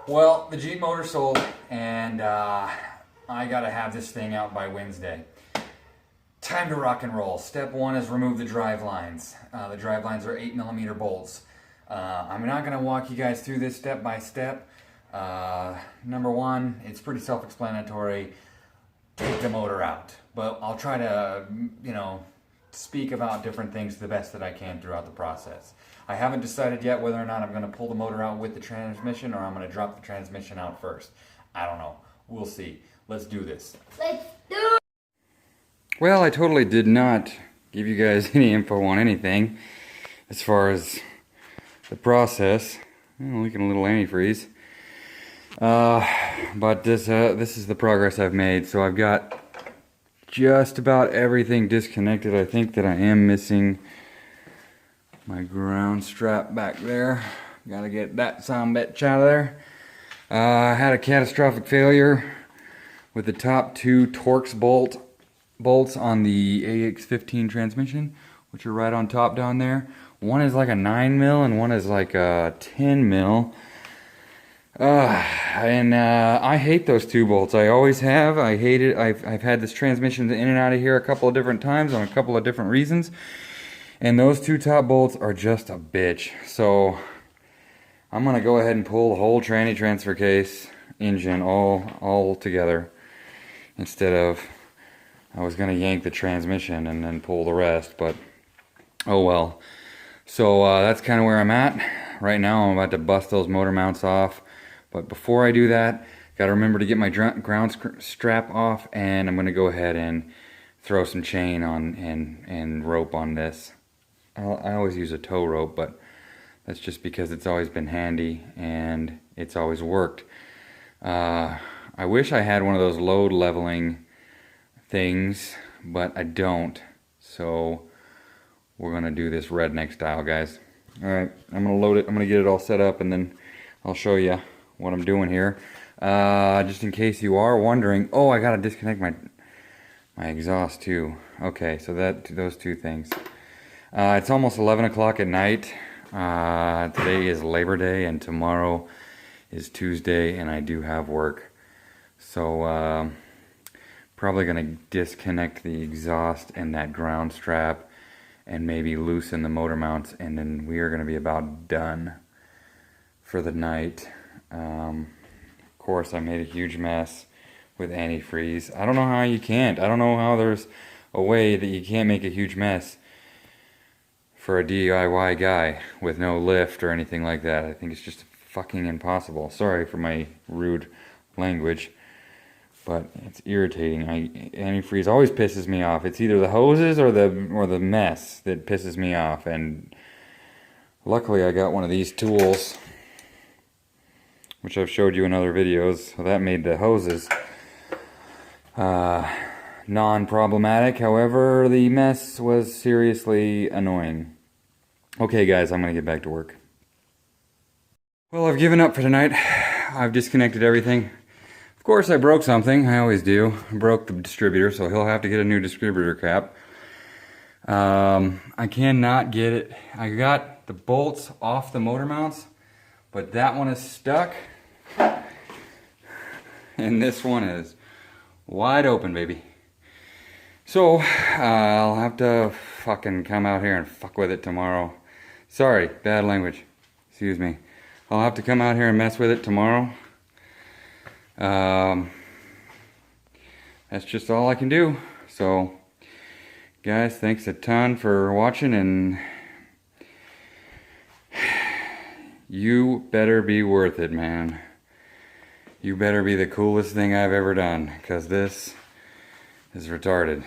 Well, the Jeep motor sold, and I gotta have this thing out by Wednesday. Time to rock and roll. Step one is remove the drive lines. The drive lines are 8mm bolts. I'm not gonna walk you guys through this step by step. Number one, it's pretty self-explanatory. Take the motor out. But I'll try to, speak about different things the best that I can throughout the process. I haven't decided yet whether or not I'm going to pull the motor out with the transmission or I'm going to drop the transmission out first. I don't know. We'll see. Let's do this. Let's do it! Well, I totally did not give you guys any info on anything as far as the process. Looking a little antifreeze. But this is the progress I've made. So I've got just about everything disconnected. I think that I am missing my ground strap back there. Gotta get that soundbitch out of there. I had a catastrophic failure with the top two Torx bolts on the AX15 transmission, which are right on top down there. One is like a 9mm and one is like a 10mm. I hate those two bolts. I always have. I hate it. I've had this transmission in and out of here a couple of different times on a couple of different reasons. And those two top bolts are just a bitch. So I'm gonna go ahead and pull the whole tranny transfer case engine all together instead of I was gonna yank the transmission and then pull the rest, but oh well. So that's kind of where I'm at right now. I'm about to bust those motor mounts off. But before I do that, gotta remember to get my ground strap off, and I'm gonna go ahead and throw some chain on and rope on this. I always use a tow rope, but that's just because it's always been handy and it's always worked. I wish I had one of those load leveling things, but I don't. So we're gonna do this redneck style, guys. All right, I'm gonna load it. I'm gonna get it all set up, and then I'll show you what I'm doing here. Just in case you are wondering, oh, I gotta disconnect my exhaust too. Okay, so those two things. It's almost 11 o'clock at night. Today is Labor Day and tomorrow is Tuesday, and I do have work. So probably gonna disconnect the exhaust and that ground strap and maybe loosen the motor mounts, and then we are gonna be about done for the night. Of course, I made a huge mess with antifreeze. I don't know how you can't. I don't know how there's a way that you can't make a huge mess for a DIY guy with no lift or anything like that. I think it's just fucking impossible. Sorry for my rude language, but it's irritating. Antifreeze always pisses me off. It's either the hoses or the mess that pisses me off. And luckily, I got one of these tools, which I've showed you in other videos. So that made the hoses non-problematic. However, the mess was seriously annoying. Okay guys, I'm gonna get back to work. Well, I've given up for tonight. I've disconnected everything. Of course I broke something, I always do. I broke the distributor, so he'll have to get a new distributor cap. I cannot get it. I got the bolts off the motor mounts, but that one is stuck. And this one is wide open, baby. So, I'll have to fucking come out here and fuck with it tomorrow. Sorry, bad language. Excuse me. I'll have to come out here and mess with it tomorrow. That's just all I can do. So, guys, thanks a ton for watching, and you better be worth it, man. You better be the coolest thing I've ever done, because this is retarded.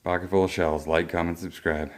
Pocket full of shells. Like, comment, subscribe.